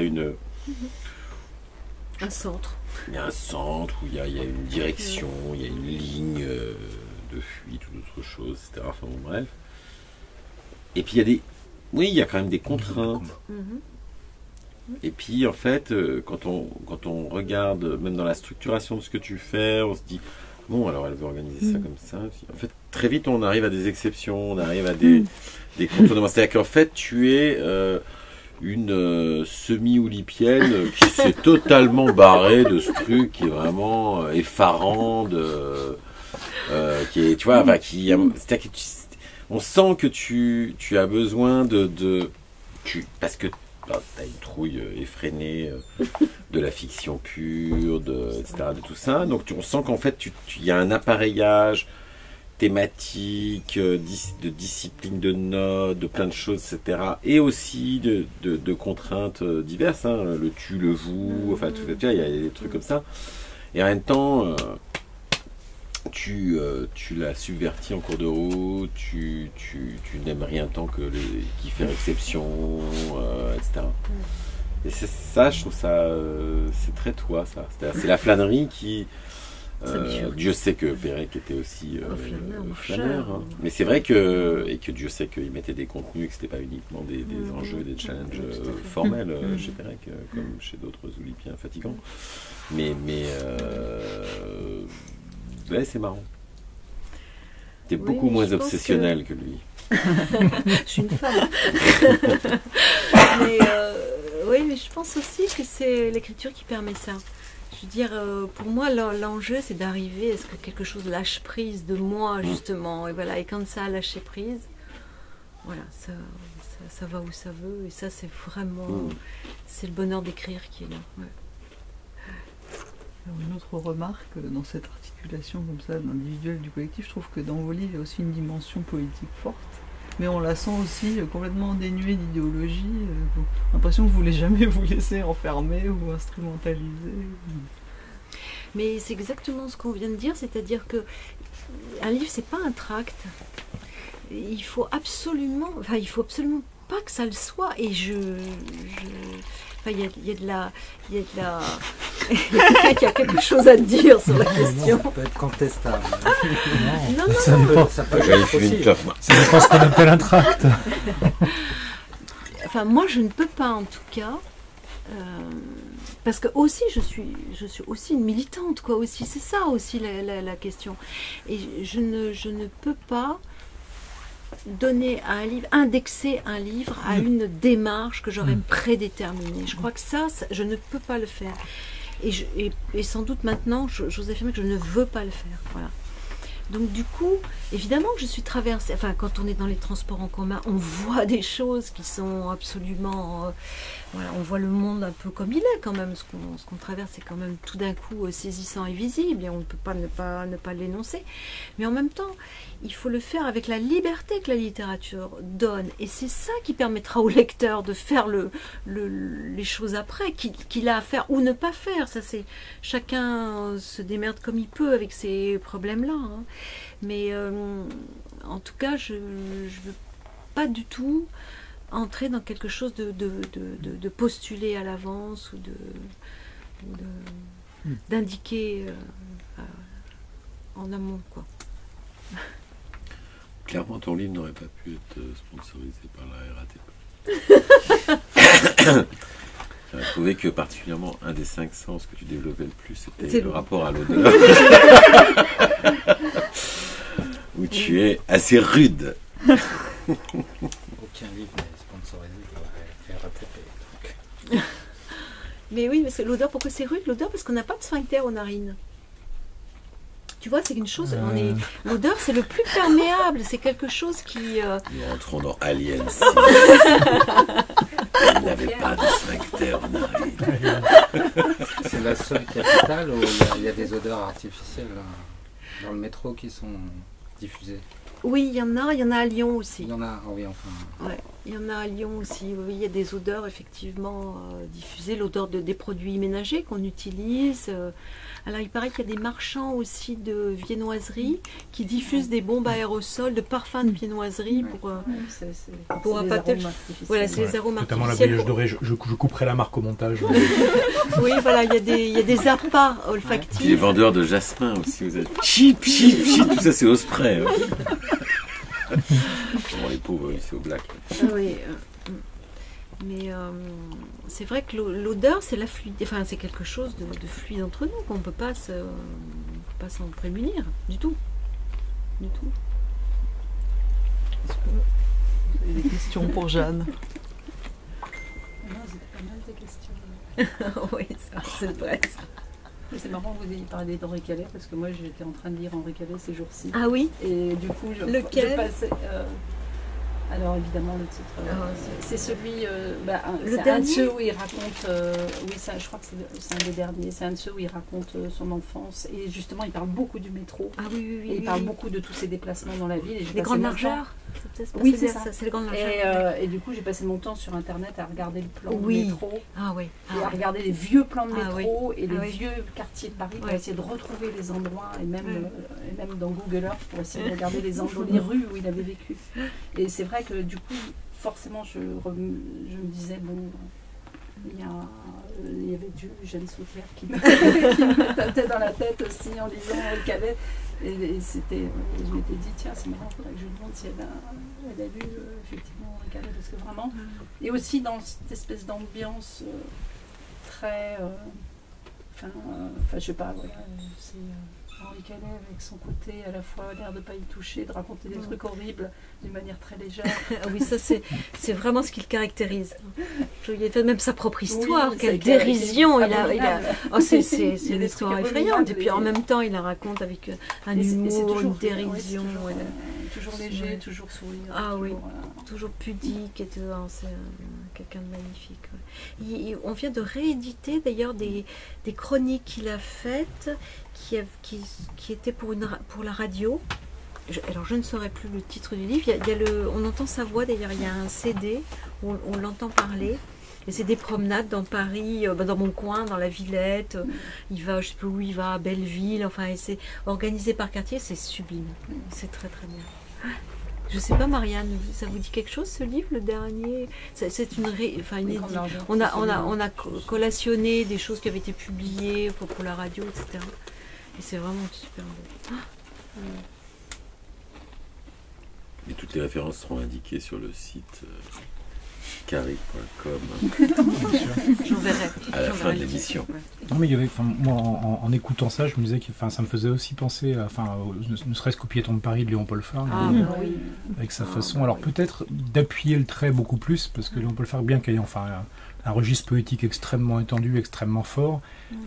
un centre. Il y a un centre, où il y a une direction, il y a une ligne de fuite ou d'autres choses, etc. Enfin bon, bref. Et puis il y a quand même des contraintes. Et puis, en fait, quand on regarde, même dans la structuration de ce que tu fais, on se dit... Bon, alors elle veut organiser ça comme ça. En fait, très vite, on arrive à des exceptions, on arrive à des contournements. C'est-à-dire qu'en fait, tu es une semi-oulipienne qui s'est totalement barrée de ce truc qui est vraiment effarant, qui est, tu vois, c'est-à-dire que on sent que tu as besoin parce que tu as une trouille effrénée de la fiction pure, etc., de tout ça. Donc on sent qu'en fait, il y a un appareillage thématique, de discipline de notes, de plein de choses, etc. Et aussi de contraintes diverses, hein, le tu, le vous, enfin tout ça, il y a des trucs comme ça. Et en même temps, tu l'as subverti en cours de route, tu n'aimes rien tant que qui fait exception, etc. Et c'est ça, je trouve ça, c'est très toi, ça. C'est la flânerie qui... Dieu sait que Pérec était aussi flâneur, hein. Mais c'est vrai que Dieu sait qu'il mettait des contenus, que c'était pas uniquement des enjeux, des challenges formels chez Pérec, comme chez d'autres oulipiens fatigants. Mais ouais, c'est marrant. T'es beaucoup moins obsessionnel que lui. Je suis une femme. Oui, mais je pense aussi que c'est l'écriture qui permet ça. Je veux dire, pour moi, l'enjeu, c'est d'arriver à ce que quelque chose lâche prise de moi, justement. Et voilà, et quand ça a lâché prise, voilà, ça va où ça veut. Et ça, c'est vraiment... C'est le bonheur d'écrire qui est là. Ouais. Alors, une autre remarque, dans cette articulation comme ça, de l'individuel du collectif, je trouve que dans vos livres, il y a aussi une dimension politique forte. mais on la sent aussi complètement dénuée d'idéologie. L'impression que vous ne voulez jamais vous laisser enfermer ou instrumentaliser. Mais c'est exactement ce qu'on vient de dire, c'est-à-dire que un livre, c'est pas un tract. Il faut absolument pas que ça le soit. Et il y a de la... Il y a quelque chose à dire sur la question. Ça peut être contestable. Non. Ça peut être aussi. C'est pas ce qu'on appelle un tract. Enfin, moi, je ne peux pas, en tout cas... parce que aussi je suis aussi une militante, quoi, aussi. C'est ça aussi la question. Et je ne peux pas donner à un livre, indexer un livre à une démarche que j'aurais prédéterminée. Je crois que ça, je ne peux pas le faire. Et sans doute maintenant, j'ose affirmer que je ne veux pas le faire. Voilà. Donc du coup, évidemment que je suis traversée, enfin quand on est dans les transports en commun, on voit des choses qui sont absolument, voilà, on voit le monde un peu comme il est quand même, ce qu'on traverse c'est quand même tout d'un coup saisissant et visible, et on ne peut pas ne pas l'énoncer, mais en même temps, il faut le faire avec la liberté que la littérature donne, et c'est ça qui permettra au lecteur de faire les choses après, qu'il a à faire ou ne pas faire. Ça c'est chacun se démerde comme il peut avec ces problèmes-là, hein. Mais en tout cas, je ne veux pas du tout entrer dans quelque chose de postulé à l'avance ou d'indiquer en amont, quoi. Clairement, ton livre n'aurait pas pu être sponsorisé par la RATP. J'ai trouvé que particulièrement un des 5 sens que tu développais le plus, c'était le rapport à l'odeur. Où tu es assez rude. Aucun livre n'est sponsorisé par la RATP. Mais oui, mais c'est l'odeur. Pourquoi c'est rude l'odeur? Parce qu'on n'a pas de sphincter aux narines. Tu vois, c'est une chose. L'odeur, c'est le plus perméable. C'est quelque chose qui. Nous rentrons dans Alien. Il n'avait pas de sphincter aux narines. C'est la seule capitale où il y a des odeurs artificielles dans le métro qui sont diffusées. Oui, il y en a à Lyon aussi. Il y en a, oui, enfin. Ouais, il y en a à Lyon aussi. Oui, il y a des odeurs effectivement diffusées, l'odeur des produits ménagers qu'on utilise. Alors, il paraît qu'il y a des marchands aussi de viennoiserie qui diffusent des bombes à aérosols, de parfums de viennoiserie pour appâter. Voilà, c'est les arômes notamment la artificiels. brioche dorée. Je couperai la marque au montage. Oui, voilà, il y a des appâts Puis les olfactifs. vendeurs de jasmin aussi, vous êtes chip, tout ça c'est au spray. Bon, les pauvres, c'est au black. Oui, mais c'est vrai que l'odeur, c'est la fluide, enfin c'est quelque chose de fluide entre nous, qu'on ne peut pas s'en prémunir du tout, du tout. Est-ce que vous avez des questions pour Jeanne? Non, c'était pas mal tes questions. Oui, ça, c'est vrai. Ça. C'est marrant que vous ayez parlé d'Henri Calais parce que moi j'étais en train de lire Henri Calais ces jours-ci. Ah oui. Et du coup, je passais. Alors évidemment le titre, c'est celui, c'est un de ceux où il raconte, je crois que c'est un des derniers, c'est un de ceux où il raconte son enfance et justement il parle beaucoup du métro. Ah oui, et il parle beaucoup de tous ses déplacements dans la ville. Et les grandes largeurs. Oui, c'est ça. C'est les grandes largeurs. Et du coup j'ai passé mon temps sur internet à regarder le plan du métro. Ah oui. Et à regarder les vieux plans de métro et les oui. vieux quartiers de Paris pour essayer de retrouver les endroits et même dans Google Earth pour essayer de regarder les endroits, les rues où il avait vécu. Et c'est vrai que du coup, forcément, je me disais, bon, il y avait du Jeanne Sautière qui me tapait dans la tête aussi en lisant Henri Calais. Et je m'étais dit, tiens, c'est marrant, il faudrait que je lui demande si elle a lu effectivement Henri Calais, parce que vraiment, et aussi dans cette espèce d'ambiance très, je sais pas, voilà, c'est Henri Calais avec son côté à la fois l'air de pas y toucher, de raconter des trucs horribles d'une manière très légère. Ah oui, ça c'est vraiment ce qui le caractérise. Il a fait même sa propre histoire, oui, quelle dérision c'est une histoire effrayante. Et puis en même temps, il la raconte avec un humour, une dérision. Toujours léger, toujours sourire. Ah oui, toujours pudique et tout. C'est quelqu'un de magnifique. On vient de rééditer d'ailleurs des chroniques qu'il a faites qui étaient pour la radio. alors je ne saurais plus le titre du livre. On entend sa voix d'ailleurs. Il y a un CD où on l'entend parler. Et c'est des promenades dans Paris, dans mon coin, dans la Villette. Il va, je sais plus où il va, à Belleville. Enfin, et c'est organisé par quartier. C'est sublime. C'est très très bien. Je sais pas, Marianne, ça vous dit quelque chose ce livre, le dernier? C'est une on a collationné des choses qui avaient été publiées pour la radio, etc. Et c'est vraiment super beau. Et toutes les références seront indiquées sur le site carib.com J'enverrai. à la fin de l'émission. Non, mais il y avait, moi, en écoutant ça, je me disais que ça me faisait aussi penser à, ne serait-ce qu'au Piéton de Paris de Léon-Paul Fargue, Oui. avec sa façon. Alors peut-être d'appuyer le trait beaucoup plus, parce que Léon-Paul Fargue, bien qu'ayant un registre poétique extrêmement étendu, extrêmement fort,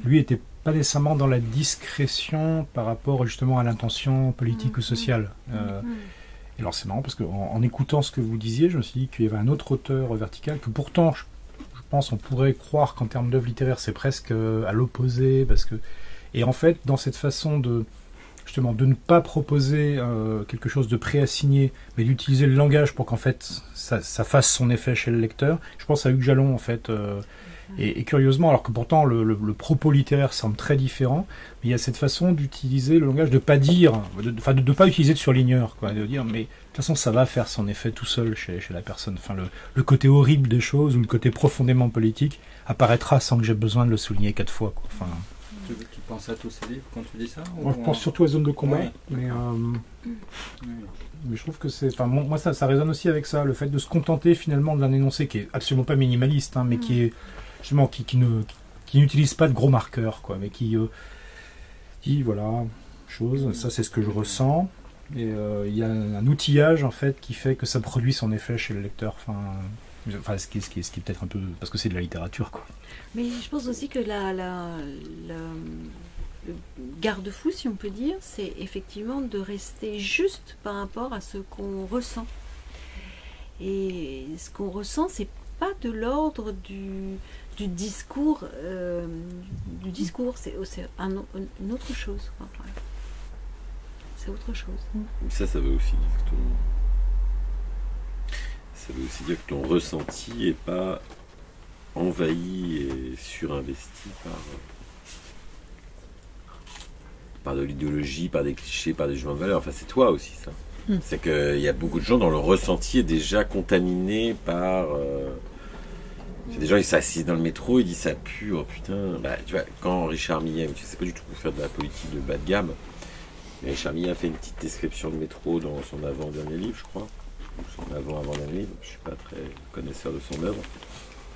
lui était pas nécessairement dans la discrétion par rapport justement à l'intention politique ou sociale. Et alors c'est marrant parce qu'en écoutant ce que vous disiez, je me suis dit qu'il y avait un autre auteur vertical que pourtant, je pense, on pourrait croire qu'en termes d'œuvre littéraire, c'est presque à l'opposé, parce que... Et en fait, dans cette façon de ne pas proposer quelque chose de préassigné, mais d'utiliser le langage pour qu'en fait ça fasse son effet chez le lecteur, je pense à Hugues Jalon en fait. Et curieusement, alors que pourtant le propos littéraire semble très différent, mais il y a cette façon d'utiliser le langage, de pas dire, de pas utiliser de surligneur, quoi, de dire mais de toute façon ça va faire son effet tout seul chez la personne. Enfin, le côté horrible des choses ou le côté profondément politique apparaîtra sans que j'ai besoin de le souligner 4 fois, quoi. Enfin, Tu penses à tous ces livres quand tu dis ça? moi je pense surtout à Zone de combat, oui. Mais je trouve que c'est, moi ça résonne aussi avec ça, le fait de se contenter finalement d'un énoncé qui est absolument pas minimaliste, hein, mais qui est justement qui n'utilise pas de gros marqueurs, quoi, mais qui dit voilà chose, ça c'est ce que je ressens, et il y a un outillage en fait qui fait que ça produit son effet chez le lecteur, ce qui est peut-être un peu parce que c'est de la littérature, quoi. Mais je pense aussi que le garde-fou, si on peut dire, c'est effectivement de rester juste par rapport à ce qu'on ressent. Et ce qu'on ressent, c'est pas de l'ordre du discours, c'est une autre chose, quoi. Ouais. C'est autre chose. Ça veut aussi dire que ton ressenti n'est pas envahi et surinvesti par de l'idéologie, par des clichés, par des jugements de valeur. Enfin, c'est toi aussi, ça. C'est qu'il y a beaucoup de gens dont le ressenti est déjà contaminé par... C'est des gens, ils s'assisent dans le métro, ils disent ça pue, oh putain. Bah, tu vois, quand Richard Millet, je sais pas du tout pour faire de la politique de bas de gamme, mais Richard Millet a fait une petite description de métro dans son avant-dernier livre, je crois. Son avant-dernier livre, je suis pas très connaisseur de son œuvre.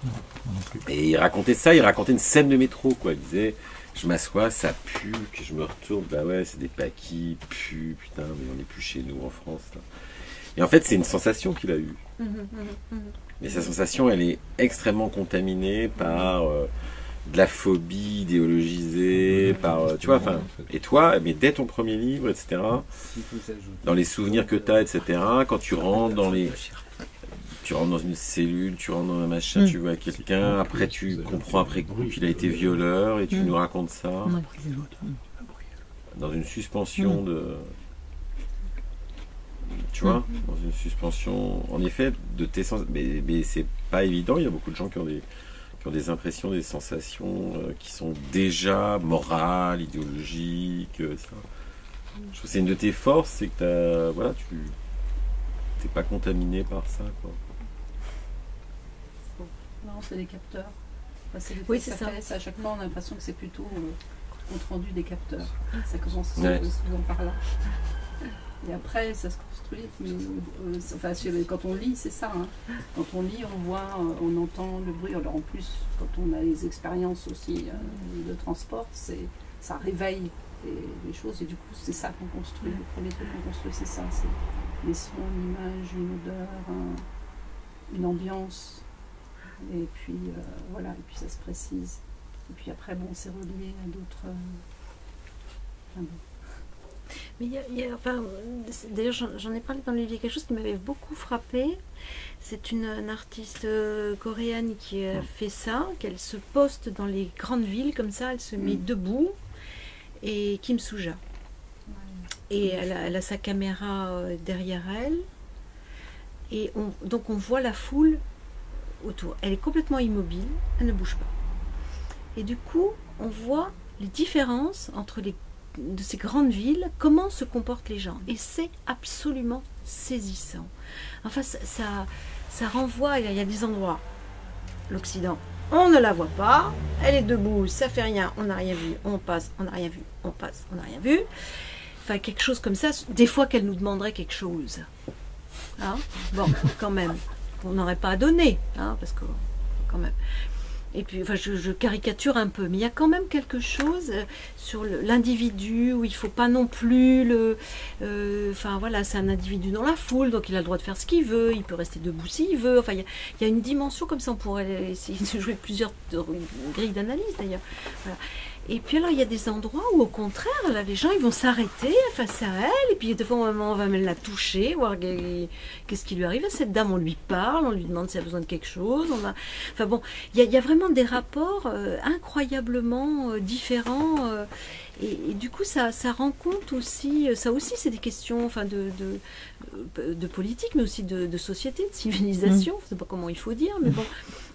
Non plus. Et il racontait ça, il racontait une scène de métro, quoi. Il disait, je m'assois, ça pue, que je me retourne, bah ouais, c'est des paquis, pue, putain, mais on n'est plus chez nous en France, là. Et en fait, c'est une sensation qu'il a eue. Mais sa sensation, elle est extrêmement contaminée par de la phobie idéologisée, par, tu vois, enfin, et toi, mais dès ton premier livre, etc., dans les souvenirs que tu as, etc., quand tu rentres dans une cellule, tu rentres dans un machin, tu vois quelqu'un, après tu comprends après coup qu'il a été violeur, et tu nous racontes ça, dans une suspension de... Tu vois, dans une suspension, en effet, de tes sens. Mais c'est pas évident. Il y a beaucoup de gens qui ont des impressions, des sensations qui sont déjà morales, idéologiques, etc. Je trouve que c'est une de tes forces, c'est que tu t'es pas contaminé par ça, quoi. Non, c'est des capteurs. Enfin, oui, c'est ça. À chaque fois, on a l'impression que c'est plutôt compte rendu des capteurs. Ça commence Ouais. souvent par là. Et après, ça se construit. Mais, quand on lit, c'est ça. Hein. Quand on lit, on voit, on entend le bruit. Alors en plus, quand on a les expériences aussi de transport, ça réveille les choses. Et du coup, c'est ça qu'on construit. Le premier truc qu'on construit, c'est ça. C'est les sons, une image, une odeur, une ambiance. Et puis, voilà. Et puis, ça se précise. Et puis après, bon, c'est relié à d'autres... Mais d'ailleurs, j'en ai parlé dans le livre, quelque chose qui m'avait beaucoup frappé. C'est une artiste coréenne qui a fait ça, qu'elle se poste dans les grandes villes comme ça, elle se met debout, et Kim Suja. Et elle a sa caméra derrière elle. Et donc on voit la foule autour. Elle est complètement immobile, elle ne bouge pas. Et du coup, on voit les différences entre de ces grandes villes, comment se comportent les gens. Et c'est absolument saisissant. Enfin, ça renvoie, il y a des endroits, l'Occident, on ne la voit pas, elle est debout, ça fait rien, on n'a rien vu, on passe, on n'a rien vu, on passe, on n'a rien vu. Enfin, quelque chose comme ça, des fois qu'elle nous demanderait quelque chose. Hein, bon, quand même, on n'aurait pas à donner, hein, parce que, quand même. Et puis, enfin, je caricature un peu, mais il y a quand même quelque chose sur l'individu où il ne faut pas non plus enfin voilà, c'est un individu dans la foule, donc il a le droit de faire ce qu'il veut, il peut rester debout s'il veut. Enfin, il y a une dimension comme ça, on pourrait essayer de jouer plusieurs grilles d'analyse d'ailleurs. Voilà. Et puis alors, il y a des endroits où, au contraire, là, les gens, ils vont s'arrêter face à elle, et puis des fois, on va même la toucher, voir qu'est-ce qui lui arrive à cette dame. On lui parle, on lui demande si elle a besoin de quelque chose. Enfin bon, il y a vraiment des rapports incroyablement différents. Et du coup, ça rend compte aussi, ça aussi, c'est des questions enfin, de politique, mais aussi de société, de civilisation, je ne sais pas comment il faut dire, mais bon,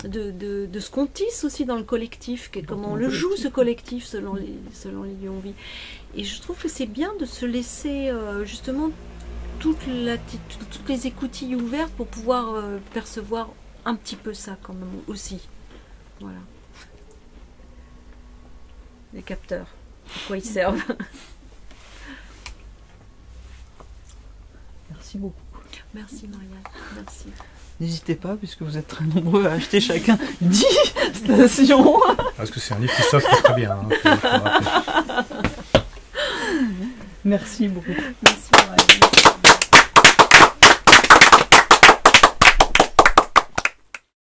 de ce qu'on tisse aussi dans le collectif, comment on le joue, ce collectif, selon les lieux où on vit. Et je trouve que c'est bien de se laisser, justement, toutes les écoutilles ouvertes pour pouvoir percevoir un petit peu ça, quand même, aussi. Voilà. Les capteurs. À quoi ils servent. Merci beaucoup. Merci Marianne, merci. N'hésitez pas, puisque vous êtes très nombreux à acheter chacun 10 stations. Parce que c'est un livre qui s'offre très bien. Hein, Merci beaucoup. Merci.